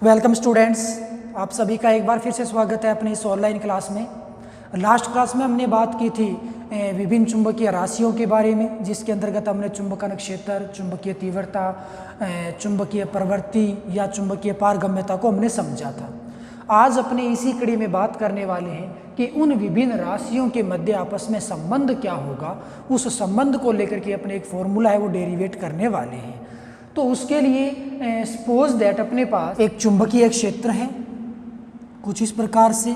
Welcome students, आप सभी का एक बार फिर से स्वागत है अपनी इस ऑनलाइन क्लास में। लास्ट क्लास में हमने बात की थी विभिन्न चुंबकीय राशियों के बारे में, जिसके अंतर्गत हमने चुंबकन क्षेत्र, चुंबकीय तीव्रता, चुंबकीय प्रवृत्ति या चुंबकीय पारगम्यता को हमने समझा था। आज अपने इसी कड़ी में बात करने वाले हैं कि उन विभिन्न राशियों के मध्य आपस में संबंध क्या होगा। उस संबंध को लेकर के अपने एक फॉर्मूला है वो डेरिवेट करने वाले हैं। तो उसके लिए सपोज दैट अपने पास एक चुंबकीय क्षेत्र है कुछ इस प्रकार से।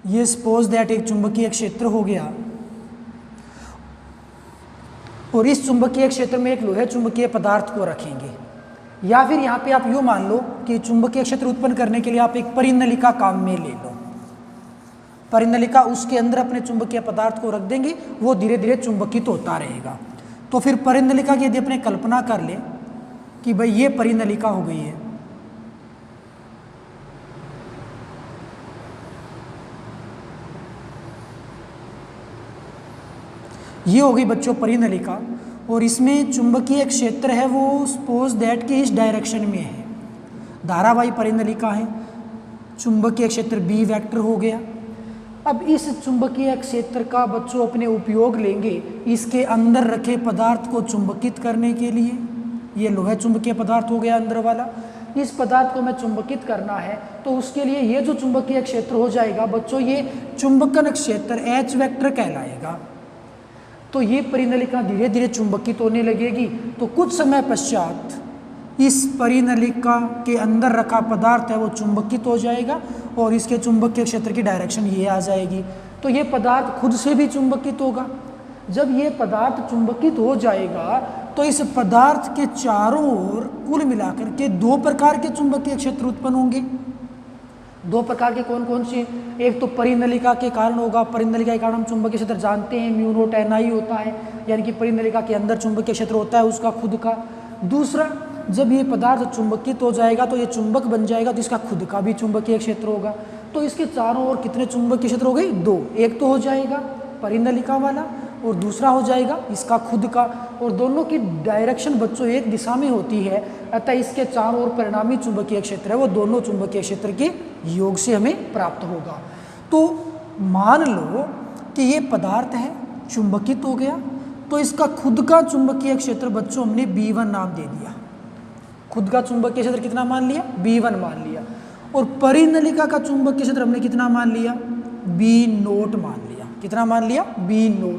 ये सपोज दैट एक चुंबकीय क्षेत्र हो गया और इस चुंबकीय क्षेत्र में एक लोहे चुंबकीय पदार्थ को रखेंगे, या फिर यहाँ पे आप यूँ मान लो कि चुंबकीय क्षेत्र उत्पन्न करने के लिए आप एक परिनलिका काम में ले लो। परिनलिका, उसके अंदर अपने चुंबकीय पदार्थ को रख देंगे, वो धीरे धीरे चुंबकित होता रहेगा। तो फिर परिनलिका की यदि अपने कल्पना कर ले कि भाई ये परिनलिका हो गई है, ये हो गई बच्चों परिनलिका, और इसमें चुंबकीय क्षेत्र है वो सपोज दैट कि इस डायरेक्शन में है, धारावाही परिनलिका है। चुंबकीय क्षेत्र बी वेक्टर हो गया। अब इस चुंबकीय क्षेत्र का बच्चों अपने उपयोग लेंगे इसके अंदर रखे पदार्थ को चुंबकित करने के लिए। ये लोहे चुंबकीय पदार्थ हो गया अंदर वाला। इस पदार्थ को मैं चुंबकित करना है तो उसके लिए ये जो चुंबकीय क्षेत्र हो जाएगा बच्चों, ये चुंबकन क्षेत्र एच वेक्टर कहलाएगा। तो ये परिनलिका धीरे धीरे चुंबकित होने लगेगी। तो कुछ समय पश्चात इस परिनलिका के अंदर रखा पदार्थ है वो चुंबकित हो जाएगा और इसके चुंबकीय क्षेत्र की डायरेक्शन ये आ जाएगी। तो ये पदार्थ खुद से भी चुंबकित होगा। जब ये पदार्थ चुंबकित हो जाएगा तो इस पदार्थ के चारों ओर कुल मिलाकर के दो प्रकार के चुंबकीय क्षेत्र उत्पन्न होंगे। दो प्रकार के कौन कौन से? एक तो परिनलिका के कारण होगा। परिनलिका के कारण हम चुंबकीय क्षेत्र जानते हैं, म्यू नॉट एन आई होता है, यानी कि परिनलिका के अंदर चुंबकीय क्षेत्र होता है उसका खुद का। दूसरा, जब ये पदार्थ चुंबकित हो जाएगा तो ये चुंबक बन जाएगा तो इसका खुद का भी चुंबकीय क्षेत्र होगा। तो इसके चारों ओर कितने चुंबकीय क्षेत्र हो गए? दो। एक तो हो जाएगा परिनलिका वाला और दूसरा हो जाएगा इसका खुद का, और दोनों की डायरेक्शन बच्चों एक दिशा में होती है। अतः इसके चारों ओर परिणामी चुंबकीय क्षेत्र है वो दोनों चुंबकीय क्षेत्र के योग से हमें प्राप्त होगा। तो मान लो कि ये पदार्थ है चुंबकित हो गया तो इसका खुद का चुंबकीय क्षेत्र बच्चों हमने B1 नाम दे दिया। खुद का चुंबकीय क्षेत्र कितना मान लिया? B1 मान लिया। और परिनलिका का चुंबकीय क्षेत्र हमने कितना मान लिया? B0 मान लिया। कितना मान लिया? B0।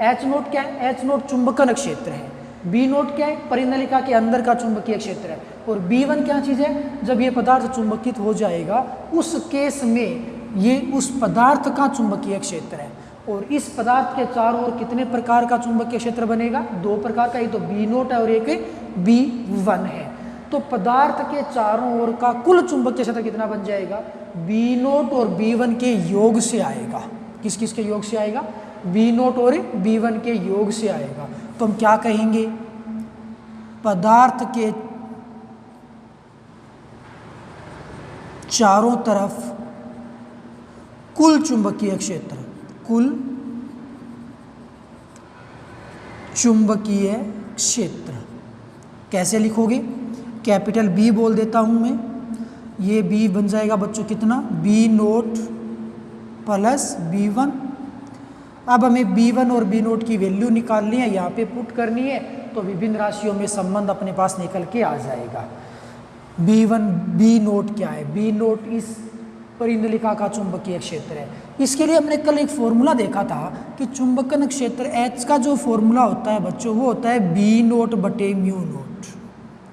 H0 क्या है? H0 चुंबकन क्षेत्र है। B0 क्या है? परिनलिका के अंदर का चुंबकीय क्षेत्र है। और B1 क्या चीज़ है? जब ये पदार्थ चुंबकित हो जाएगा उस केस में ये उस पदार्थ का चुंबकीय क्षेत्र है। और इस पदार्थ के चारों ओर कितने प्रकार का चुंबकीय क्षेत्र बनेगा? दो प्रकार का, एक तो B0 है और एक B1 है। तो पदार्थ के चारों ओर का कुल चुंबकीय क्षेत्र कितना बन जाएगा? B0 और B1 के योग से आएगा। किस किस के योग से आएगा? B0 और B1 के योग से आएगा। तो हम क्या कहेंगे? पदार्थ के चारों तरफ कुल चुंबकीय क्षेत्र, कुल चुंबकीय क्षेत्र कैसे लिखोगे? कैपिटल B बोल देता हूं मैं। ये B बन जाएगा बच्चों कितना? B0 plus B1। अब हमें B1 और B0 की वैल्यू निकालनी है, यहाँ पे पुट करनी है, तो विभिन्न राशियों में संबंध अपने पास निकल के आ जाएगा। B1 B0 क्या है? B0 इस परिनलिका का चुंबकीय क्षेत्र है। इसके लिए हमने कल एक फॉर्मूला देखा था कि चुंबकन क्षेत्र H का जो फॉर्मूला होता है बच्चों वो होता है B0 बटे म्यू नोट।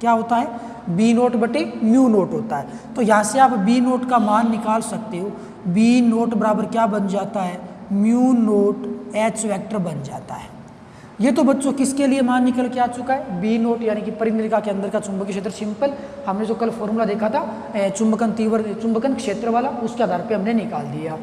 क्या होता है? B0 बटे म्यू नोट होता है। तो यहाँ से आप B0 का मान निकाल सकते हो। B0 बराबर क्या बन जाता है? म्यू नोट H वेक्टर बन जाता है। ये तो बच्चों किसके लिए मान निकल के आ चुका है? B0 यानी कि परिनलिका के अंदर का चुंबकीय क्षेत्र। सिंपल, हमने जो कल फॉर्मूला देखा था चुंबकन क्षेत्र वाला, उसके आधार पे हमने निकाल दिया।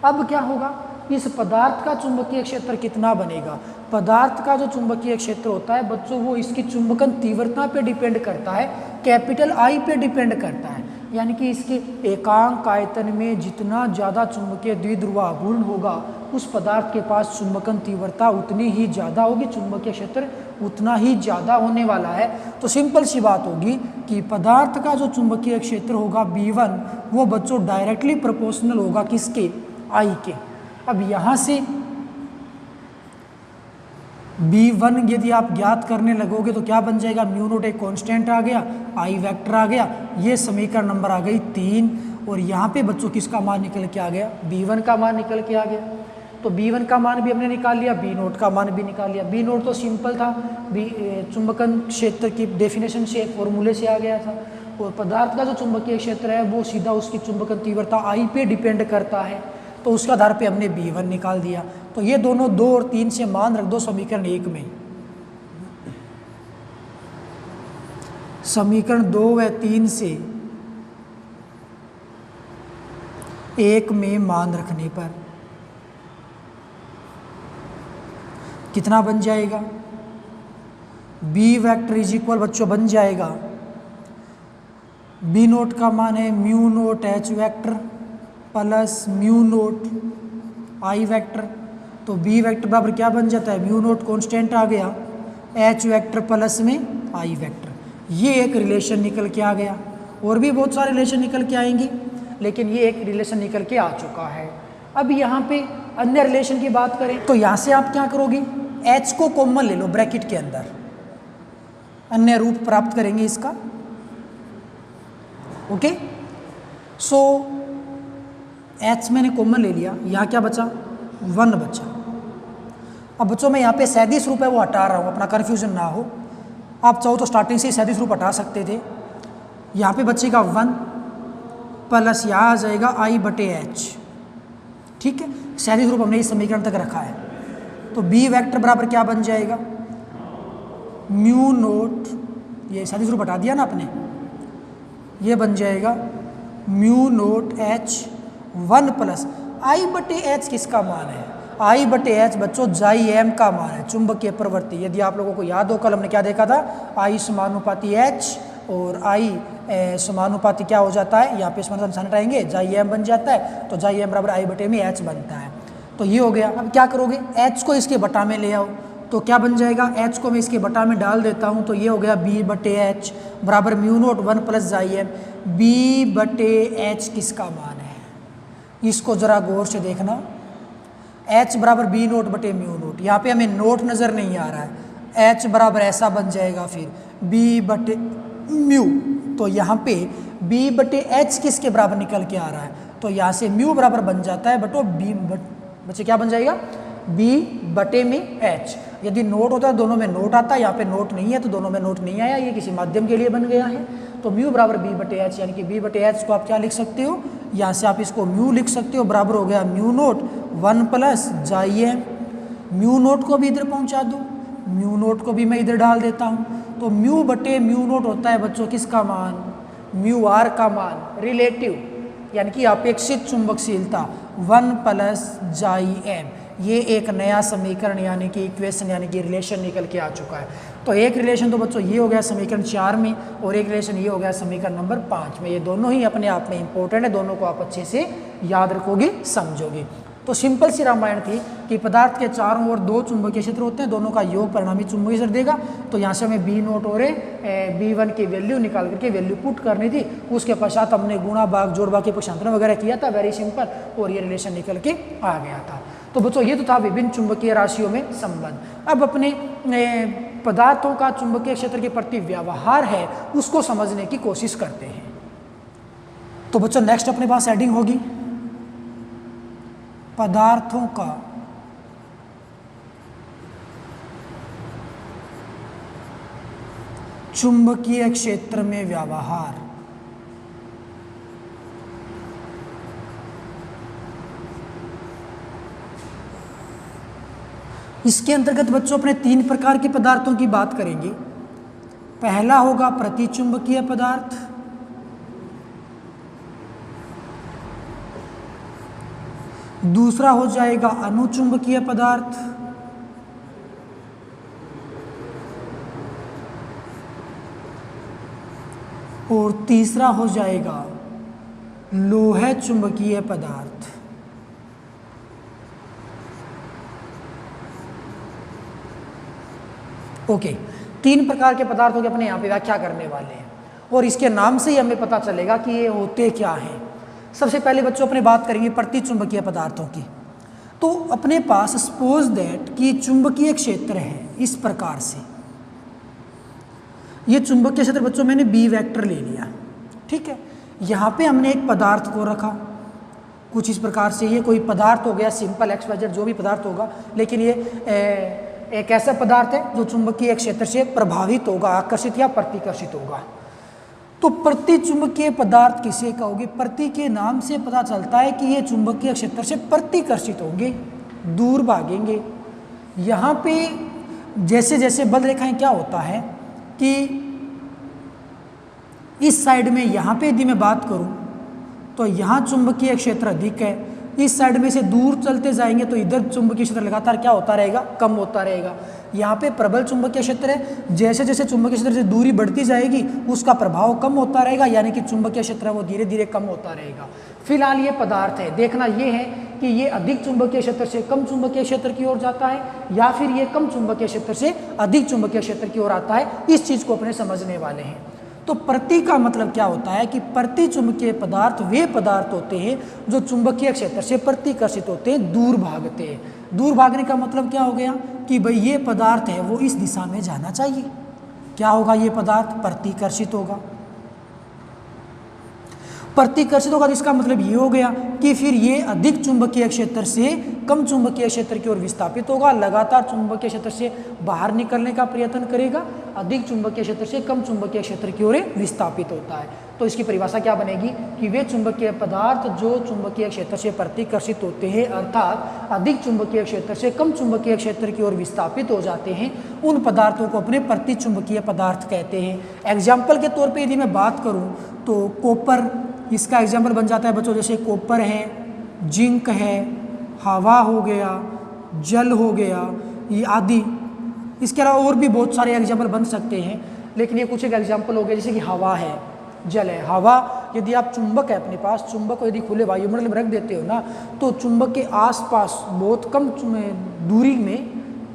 अब क्या होगा? इस पदार्थ का चुंबकीय क्षेत्र कितना बनेगा? पदार्थ का जो चुंबकीय क्षेत्र होता है बच्चों वो इसकी चुंबकन तीव्रता पे डिपेंड करता है, कैपिटल I पे डिपेंड करता है। यानी कि इसके एकांक आयतन में जितना ज़्यादा चुंबकीय द्विध्रुव आघूर्ण होगा उस पदार्थ के पास चुंबकन तीव्रता उतनी ही ज़्यादा होगी, चुंबकीय क्षेत्र उतना ही ज़्यादा होने वाला है। तो सिंपल सी बात होगी कि पदार्थ का जो चुंबकीय क्षेत्र होगा B1 वो बच्चों डायरेक्टली प्रोपोर्शनल होगा किसके, I के। अब यहाँ से B1 यदि आप ज्ञात करने लगोगे तो क्या बन जाएगा, म्यू नोट एक कांस्टेंट आ गया, I वेक्टर आ गया, ये समीकरण नंबर आ गई 3। और यहाँ पे बच्चों किसका मान निकल के आ गया, B1 का मान निकल के आ गया। तो B1 का मान भी हमने निकाल लिया, B नोट का मान भी निकाल लिया। B नोट तो सिंपल था, चुंबकन क्षेत्र की डेफिनेशन से फॉर्मूले से आ गया था। और पदार्थ का जो चुंबकीय क्षेत्र है वो सीधा उसकी चुंबकन तीव्रता I पे डिपेंड करता है, तो उसके आधार पे हमने B1 निकाल दिया। तो ये दोनों 2 और 3 से मान रख दो समीकरण 1 में। समीकरण 2 व 3 से 1 में मान रखने पर कितना बन जाएगा, B वेक्टर इज इक्वल बच्चों बन जाएगा, B नोट का मान है mu naught H vector plus mu naught I vector. तो B वेक्टर बराबर क्या बन जाता है, म्यू नोट कांस्टेंट आ गया, H वेक्टर प्लस में I वेक्टर। ये एक रिलेशन निकल के आ गया। और भी बहुत सारे रिलेशन निकल के आएंगे, लेकिन ये एक रिलेशन निकल के आ चुका है। अब यहाँ पे अन्य रिलेशन की बात करें तो यहाँ से आप क्या करोगे, H को कॉमन ले लो ब्रैकेट के अंदर, अन्य रूप प्राप्त करेंगे इसका। ओके, सो H मैंने कॉमन ले लिया, यहाँ क्या बचा, 1 बचा। अब बच्चों मैं यहाँ पे सैद्धांतिक रूप है वो हटा रहा हूँ, अपना कन्फ्यूजन ना हो। आप चाहो तो स्टार्टिंग से ही सैद्धांतिक रूप हटा सकते थे। यहाँ पे बचेगा 1 प्लस यहाँ आ जाएगा I/H। ठीक है, सैद्धांतिक रूप हमने इस समीकरण तक रखा है। तो B वेक्टर बराबर क्या बन जाएगा, म्यू नोट, ये सैद्धांतिक रूप हटा दिया ना आपने, ये बन जाएगा mu naught H 1 plus I/H किसका मान है, I/H बच्चों जाई एम का मान है, चुंबकीय प्रवृत्ति। यदि आप लोगों को याद हो कल हमने क्या देखा था, I समानुपाती H और I समानुपाती क्या हो जाता है, यहाँ पे इसमें निशान हटाएंगे, जाई एम बन जाता है। तो जाई एम बराबर I/H बनता है। तो ये हो गया। अब क्या करोगे, H को इसके बटा में ले आओ, तो क्या बन जाएगा, H को मैं इसके बटा में डाल देता हूँ, तो ये हो गया B/H बराबर म्यू नोट 1 प्लस जाई एम। B/H किसका मान है, इसको जरा गौर से देखना। H बराबर B नोट बटे म्यू नोट, यहाँ पे हमें नोट नज़र नहीं आ रहा है, H बराबर ऐसा बन जाएगा फिर B/म्यू। तो यहाँ पे B/H किसके बराबर निकल के आ रहा है, तो यहाँ से म्यू बराबर बन जाता है बटो B, बच्चे क्या बन जाएगा, B/H। यदि नोट होता है दोनों में नोट आता है, यहाँ पे नोट नहीं है तो दोनों में नोट नहीं आया, ये किसी माध्यम के लिए बन गया है। तो म्यू बराबर B/H, यानी कि B/H को आप क्या लिख सकते हो, यहाँ से आप इसको म्यू लिख सकते हो, बराबर हो गया म्यू नोट 1 प्लस जाई एम। म्यू नोट को भी इधर पहुँचा दो, म्यू नोट को भी मैं इधर डाल देता हूँ। तो म्यू नोट होता है बच्चों किसका मान, म्यू आर का मान, रिलेटिव यानी कि अपेक्षित चुंबकशीलता 1 प्लस जाई एम। ये एक नया समीकरण यानी कि इक्वेशन यानी कि रिलेशन निकल के आ चुका है। तो एक रिलेशन तो बच्चों ये हो गया समीकरण 4 में, और एक रिलेशन ये हो गया समीकरण नंबर 5 में। ये दोनों ही अपने आप में इंपॉर्टेंट है, दोनों को आप अच्छे से याद रखोगे, समझोगे। तो सिंपल सी रामायण थी कि पदार्थ के चारों ओर 2 चुंबकीय क्षेत्र होते हैं, दोनों का योग परिणामी चुंबकीय क्षेत्र देगा। तो यहाँ से हमें B नोट और B1 की वैल्यू निकाल करके वैल्यू पुट करनी थी। उसके पश्चात हमने गुणा भाग जोड़ भाग के पक्षांतरण वगैरह किया था, वेरी सिंपल, और ये रिलेशन निकल के आ गया था। तो बच्चों ये तो था विभिन्न चुंबकीय राशियों में संबंध। अब अपने पदार्थों का चुंबकीय क्षेत्र के प्रति व्यवहार है उसको समझने की कोशिश करते हैं। तो बच्चों नेक्स्ट अपने पास हेडिंग होगी पदार्थों का चुंबकीय क्षेत्र में व्यवहार। इसके अंतर्गत बच्चों अपने 3 प्रकार के पदार्थों की बात करेंगे। पहला होगा प्रतिचुंबकीय पदार्थ, दूसरा हो जाएगा अनुचुंबकीय पदार्थ, और तीसरा हो जाएगा लोह चुंबकीय पदार्थ। ओके, 3 प्रकार के पदार्थों की अपने यहाँ पे व्याख्या करने वाले हैं और इसके नाम से ही हमें पता चलेगा कि ये होते क्या हैं। सबसे पहले बच्चों अपने बात करेंगे प्रतिचुंबकीय पदार्थों की। तो अपने पास सपोज दैट कि चुंबकीय क्षेत्र है इस प्रकार से, ये चुंबकीय क्षेत्र बच्चों मैंने बी वेक्टर ले लिया, ठीक है। यहाँ पे हमने एक पदार्थ को रखा कुछ इस प्रकार से, ये कोई पदार्थ हो गया सिंपल XYZ जो भी पदार्थ होगा, लेकिन ये एक ऐसा पदार्थ है जो चुंबकीय क्षेत्र से प्रभावित होगा, आकर्षित या प्रतिकर्षित होगा। तो प्रतिचुंबकीय पदार्थ किसे कहोगे? प्रति के नाम से पता चलता है कि ये चुंबकीय क्षेत्र से प्रतिकर्षित होंगे, दूर भागेंगे। यहाँ पे जैसे जैसे बल रेखाएं क्या होता है कि इस साइड में यहाँ पे यदि मैं बात करूँ तो यहाँ चुंबकीय क्षेत्र अधिक है, इस साइड में से दूर चलते जाएंगे तो इधर चुंबकीय क्षेत्र लगातार क्या होता रहेगा? कम होता रहेगा। यहाँ पे प्रबल चुंबकीय क्षेत्र है, जैसे जैसे चुंबकीय क्षेत्र से दूरी बढ़ती जाएगी उसका प्रभाव कम होता रहेगा, यानी कि चुंबकीय क्षेत्र है वो धीरे धीरे कम होता रहेगा। फिलहाल ये पदार्थ है, देखना ये है कि ये अधिक चुंबकीय क्षेत्र से कम चुंबकीय क्षेत्र की ओर जाता है या फिर ये कम चुंबकीय क्षेत्र से अधिक चुंबकीय क्षेत्र की ओर आता है। इस चीज़ को अपने समझने वाले हैं। तो प्रति का मतलब क्या होता है कि प्रति चुंबकीय पदार्थ वे पदार्थ होते हैं जो चुंबकीय क्षेत्र से प्रतिकर्षित होते हैं, दूर भागते हैं। दूर भागने का मतलब क्या हो गया कि भाई ये पदार्थ है वो इस दिशा में जाना चाहिए। क्या होगा? ये पदार्थ प्रतिकर्षित होगा। प्रतिकर्षित होगा तो इसका मतलब ये हो गया कि फिर ये अधिक चुंबकीय क्षेत्र से कम चुंबकीय क्षेत्र की ओर विस्थापित होगा, लगातार चुंबकीय क्षेत्र से बाहर निकलने का प्रयत्न करेगा, अधिक चुंबकीय क्षेत्र से कम चुंबकीय क्षेत्र की ओर विस्थापित होता है। तो इसकी परिभाषा क्या बनेगी कि वे चुंबकीय पदार्थ जो चुंबकीय क्षेत्र से प्रतिकर्षित होते हैं अर्थात अधिक चुंबकीय क्षेत्र से कम चुंबकीय क्षेत्र की ओर विस्थापित हो जाते हैं, उन पदार्थों को अपने प्रतिचुंबकीय पदार्थ कहते हैं। एग्जाम्पल के तौर पर यदि मैं बात करूँ तो कॉपर इसका एग्जाम्पल बन जाता है बच्चों, जैसे कॉपर है, जिंक है, हवा हो गया, जल हो गया, ये आदि। इसके अलावा और भी बहुत सारे एग्जाम्पल बन सकते हैं, लेकिन ये कुछ एक एग्जाम्पल हो गए जैसे कि हवा है, जल है। हवा यदि आप चुंबक है अपने पास, चुंबक को यदि खुले वायुमंडल में रख देते हो ना तो चुंबक के आसपास बहुत कम दूरी में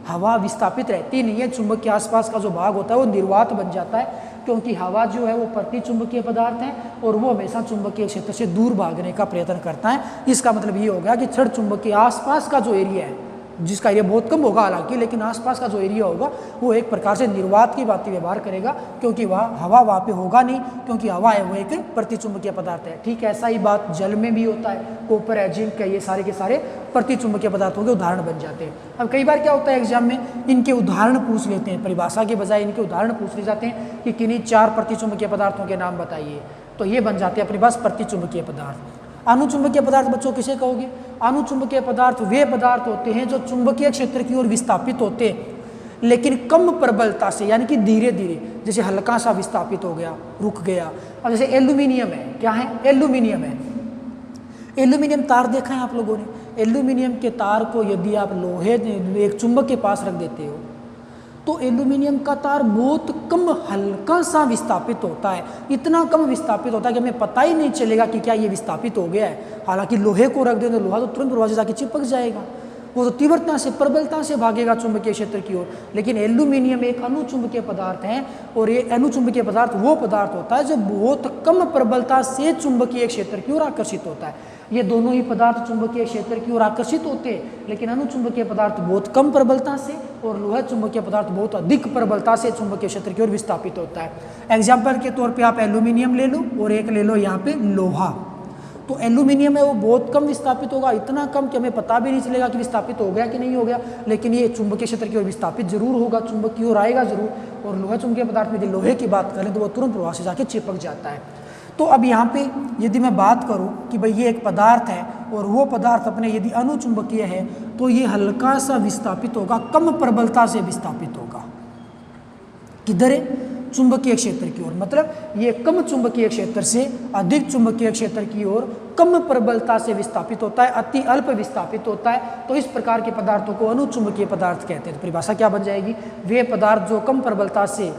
हवा विस्थापित रहती नहीं है। चुंबक के आसपास का जो भाग होता है वो निर्वात बन जाता है, क्योंकि हवा जो है वो प्रतिचुंबकीय पदार्थ है और वो हमेशा चुंबकीय क्षेत्र से दूर भागने का प्रयत्न करता है। इसका मतलब ये हो गया कि क्षण चुंबक के आसपास का जो एरिया है, जिसका एरिया बहुत कम होगा हालांकि, लेकिन आसपास का जो एरिया होगा वो एक प्रकार से निर्वात की भांति व्यवहार करेगा, क्योंकि वह हवा वहाँ पे होगा नहीं, क्योंकि हवा है वो एक प्रतिचुंबकीय पदार्थ है। ठीक ऐसा ही बात जल में भी होता है, कॉपर है, जिंक है, ये सारे के सारे प्रतिचुंबकीय पदार्थों के उदाहरण बन जाते हैं। अब कई बार क्या होता है एग्जाम में इनके उदाहरण पूछ लेते हैं, परिभाषा के बजाय इनके उदाहरण पूछ ले जाते हैं कि किन्हीं 4 प्रतिचुंबकीय पदार्थों के नाम बताइए, तो ये बन जाते हैं अपने पास प्रतिचुंबकीय पदार्थ। अनुचुंबकीय पदार्थ बच्चों किसे कहोगे? अनुचुंबकीय पदार्थ वे पदार्थ होते हैं जो चुंबकीय क्षेत्र की ओर विस्थापित होते हैं लेकिन कम प्रबलता से, यानी कि धीरे धीरे, जैसे हल्का सा विस्थापित हो गया, रुक गया। अब जैसे एल्यूमिनियम है, क्या है? एल्यूमिनियम है। एल्यूमिनियम तार देखा है आप लोगों ने? एल्यूमिनियम के तार को यदि आप लोहे एक चुंबक के पास रख देते हो तो एल्यूमिनियम का तार बहुत कम हल्का सा विस्थापित होता है, इतना कम विस्थापित होता है कि हमें पता ही नहीं चलेगा कि क्या ये विस्थापित हो गया है। हालांकि लोहे को रख दें तो लोहा तो तुरंत प्रभाव से जाके चिपक जाएगा, वो तो तीव्रता से, प्रबलता से भागेगा चुंबकीय क्षेत्र की ओर। लेकिन एल्यूमिनियम एक अनुचुंबकीय पदार्थ है और ये अनुचुंबकीय पदार्थ वो पदार्थ होता है जो बहुत कम प्रबलता से चुंबकीय क्षेत्र की ओर आकर्षित होता है। ये दोनों ही पदार्थ चुंबकीय क्षेत्र की ओर आकर्षित होते हैं, लेकिन अनुचुंबकीय पदार्थ बहुत कम प्रबलता से और लोहा चुंबकीय पदार्थ बहुत अधिक प्रबलता से चुंबकीय क्षेत्र की ओर विस्थापित होता है। एग्जाम्पल के तौर पे आप एल्यूमिनियम ले लो और एक ले लो यहाँ पे लोहा। तो एल्यूमिनियम है वो बहुत कम विस्थापित होगा, इतना कम कि हमें पता भी नहीं चलेगा कि विस्थापित हो गया कि नहीं हो गया, लेकिन ये चुंबकीय क्षेत्र की ओर विस्थापित जरूर होगा, चुंबक की ओर आएगा जरूर। और लोहा चुंबकीय पदार्थ में यदि लोहे की बात करें तो वो तुरंत प्रभाव से जाके चिपक जाता है। तो अब यहाँ पे यदि मैं बात करूँ कि भाई ये एक पदार्थ है और वो पदार्थ अपने यदि अनुचुंबकीय है तो ये हल्का सा विस्थापित होगा, कम प्रबलता से विस्थापित होगा। किधर है? चुंबकीय क्षेत्र की ओर। मतलब ये कम चुंबकीय क्षेत्र से अधिक चुंबकीय क्षेत्र की ओर कम प्रबलता से विस्थापित होता है, अति अल्प विस्थापित होता है। तो इस प्रकार के पदार्थों को अनुचुंबकीय पदार्थ कहते हैं। तो परिभाषा क्या बन जाएगी? वे पदार्थ जो कम प्रबलता से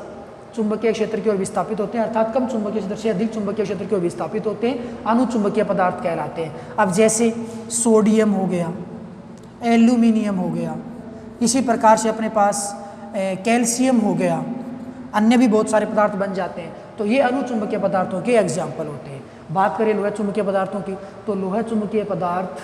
चुंबकीय क्षेत्र की ओर विस्थापित होते हैं, अर्थात कम चुंबकीय क्षेत्र से अधिक चुंबकीय क्षेत्र की ओर विस्थापित होते हैं, अनुचुंबकीय पदार्थ कहलाते हैं। अब जैसे सोडियम हो गया, एल्यूमिनियम हो गया, इसी प्रकार से अपने पास कैल्शियम हो गया, अन्य भी बहुत सारे पदार्थ बन जाते हैं, तो ये अनुचुंबकीय पदार्थों के एग्जाम्पल होते हैं। बात करें लोहा चुंबकीय पदार्थों की, तो लोहा चुंबकीय पदार्थ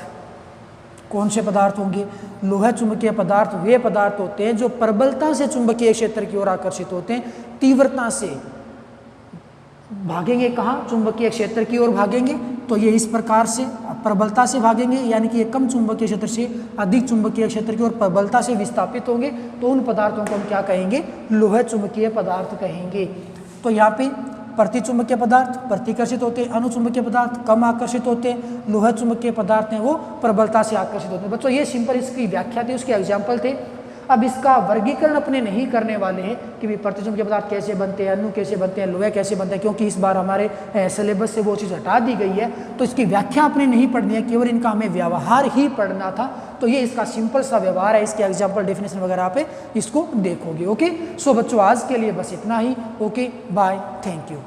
कौन से पदार्थ होंगे? लोहा चुंबकीय पदार्थ वे पदार्थ होते हैं जो प्रबलता से चुंबकीय क्षेत्र की ओर आकर्षित होते हैं, तीव्रता से भागेंगे कहाँ? चुंबकीय क्षेत्र की ओर भागेंगे। तो ये इस प्रकार से प्रबलता से भागेंगे, यानी कि ये कम चुंबकीय क्षेत्र से अधिक चुंबकीय क्षेत्र की ओर प्रबलता से विस्थापित होंगे, तो उन पदार्थों को हम क्या कहेंगे? लोहा चुंबकीय पदार्थ कहेंगे। तो यहाँ पे प्रतिचुंबकीय पदार्थ प्रतिकर्षित होते हैं, अनुचुंबकीय पदार्थ कम आकर्षित होते हैं, लोहा चुंबकीय पदार्थ हैं वो प्रबलता से आकर्षित होते हैं। बच्चों ये सिंपल इसकी व्याख्या थी, उसके एग्जाम्पल थे। अब इसका वर्गीकरण अपने नहीं करने वाले हैं कि भाई प्रतिचुंबकीय पदार्थ कैसे बनते हैं, अणु कैसे बनते हैं, लोहा कैसे बनता है, क्योंकि इस बार हमारे सिलेबस से वो चीज़ हटा दी गई है, तो इसकी व्याख्या अपने नहीं पढ़नी है, केवल इनका हमें व्यवहार ही पढ़ना था। तो ये इसका सिंपल सा व्यवहार है, इसके एग्जाम्पल डेफिनेशन वगैरह पे इसको देखोगे। ओके, सो बच्चों आज के लिए बस इतना ही। Okay, bye, thank you.